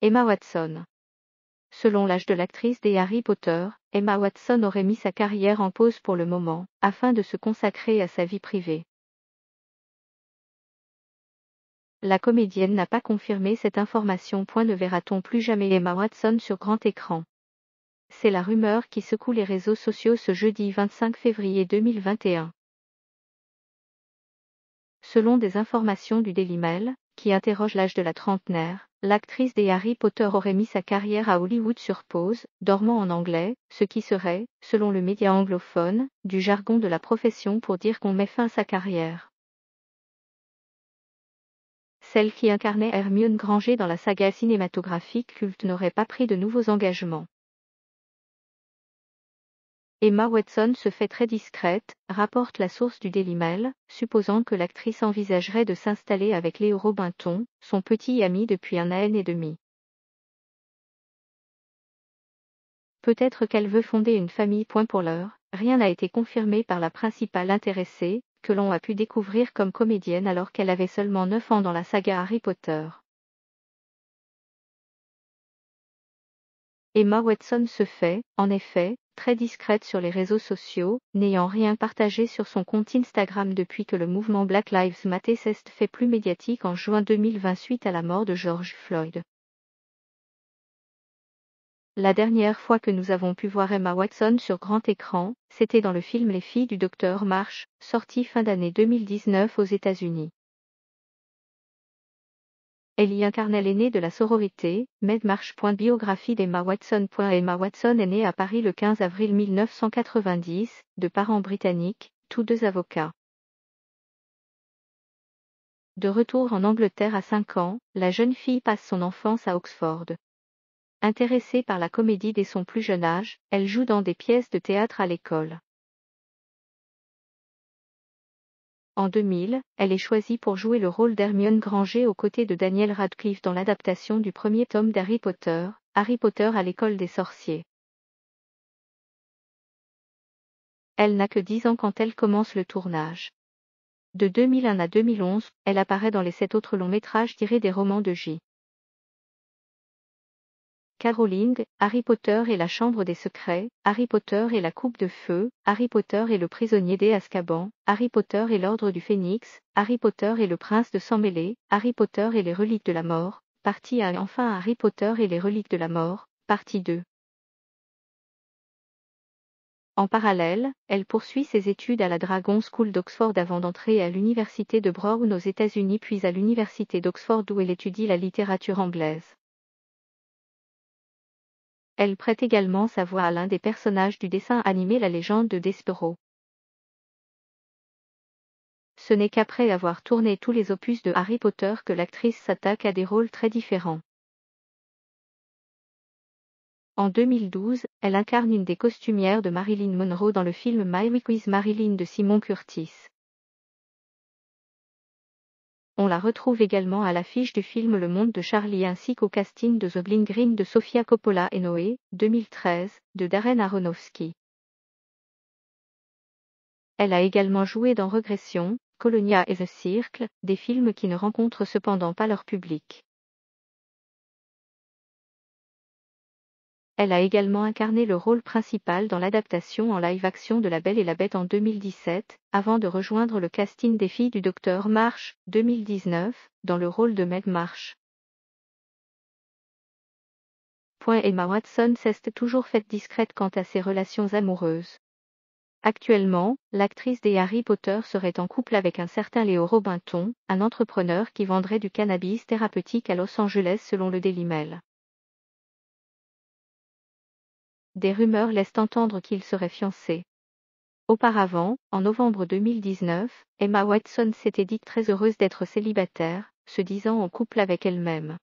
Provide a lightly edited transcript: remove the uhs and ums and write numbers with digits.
Emma Watson. Selon l'âge de l'actrice des Harry Potter, Emma Watson aurait mis sa carrière en pause pour le moment, afin de se consacrer à sa vie privée. La comédienne n'a pas confirmé cette information. Ne verra-t-on plus jamais Emma Watson sur grand écran? C'est la rumeur qui secoue les réseaux sociaux ce jeudi 25 février 2021. Selon des informations du Daily Mail, qui interroge l'âge de la trentenaire, l'actrice des Harry Potter aurait mis sa carrière à Hollywood sur pause, dormant en anglais, ce qui serait, selon le média anglophone, du jargon de la profession pour dire qu'on met fin à sa carrière. Celle qui incarnait Hermione Granger dans la saga cinématographique culte n'aurait pas pris de nouveaux engagements. Emma Watson se fait très discrète, rapporte la source du Daily Mail, supposant que l'actrice envisagerait de s'installer avec Léo Robinson, son petit ami depuis un an et demi. Peut-être qu'elle veut fonder une famille. Pour l'heure, rien n'a été confirmé par la principale intéressée, que l'on a pu découvrir comme comédienne alors qu'elle avait seulement 9 ans dans la saga Harry Potter. Emma Watson se fait, en effet, très discrète sur les réseaux sociaux, n'ayant rien partagé sur son compte Instagram depuis que le mouvement Black Lives Matter s'est fait plus médiatique en juin 2020 suite à la mort de George Floyd. La dernière fois que nous avons pu voir Emma Watson sur grand écran, c'était dans le film Les filles du Dr Marsh, sorti fin d'année 2019 aux États-Unis. Elle y incarnait l'aînée de la sororité, Meg Marsh. Biographie d'Emma Watson. Emma Watson est née à Paris le 15 avril 1990, de parents britanniques, tous deux avocats. De retour en Angleterre à 5 ans, la jeune fille passe son enfance à Oxford. Intéressée par la comédie dès son plus jeune âge, elle joue dans des pièces de théâtre à l'école. En 2000, elle est choisie pour jouer le rôle d'Hermione Granger aux côtés de Daniel Radcliffe dans l'adaptation du premier tome d'Harry Potter, Harry Potter à l'école des sorciers. Elle n'a que 10 ans quand elle commence le tournage. De 2001 à 2011, elle apparaît dans les 7 autres longs métrages tirés des romans de J. K. Rowling, Harry Potter et la Chambre des Secrets, Harry Potter et la Coupe de Feu, Harry Potter et le Prisonnier d'Azkaban, Harry Potter et l'Ordre du Phénix, Harry Potter et le Prince de Sang Mêlé, Harry Potter et les Reliques de la Mort, partie 1 et enfin Harry Potter et les Reliques de la Mort, partie 2. En parallèle, elle poursuit ses études à la Dragon School d'Oxford avant d'entrer à l'université de Brown aux États-Unis puis à l'université d'Oxford où elle étudie la littérature anglaise. Elle prête également sa voix à l'un des personnages du dessin animé La Légende de Despero. Ce n'est qu'après avoir tourné tous les opus de Harry Potter que l'actrice s'attaque à des rôles très différents. En 2012, elle incarne une des costumières de Marilyn Monroe dans le film My Week with Marilyn de Simon Curtis. On la retrouve également à l'affiche du film Le Monde de Charlie ainsi qu'au casting de The Bowling Green de Sofia Coppola et Noé, 2013, de Darren Aronofsky. Elle a également joué dans Régression, Colonia et The Circle, des films qui ne rencontrent cependant pas leur public. Elle a également incarné le rôle principal dans l'adaptation en live-action de La Belle et la Bête en 2017, avant de rejoindre le casting des Filles du Dr Marsh, 2019, dans le rôle de Meg Marsh. Emma Watson s'est toujours faite discrète quant à ses relations amoureuses. Actuellement, l'actrice des Harry Potter serait en couple avec un certain Léo Robinson, un entrepreneur qui vendrait du cannabis thérapeutique à Los Angeles selon le Daily Mail. Des rumeurs laissent entendre qu'ils seraient fiancés. Auparavant, en novembre 2019, Emma Watson s'était dite très heureuse d'être célibataire, se disant en couple avec elle-même.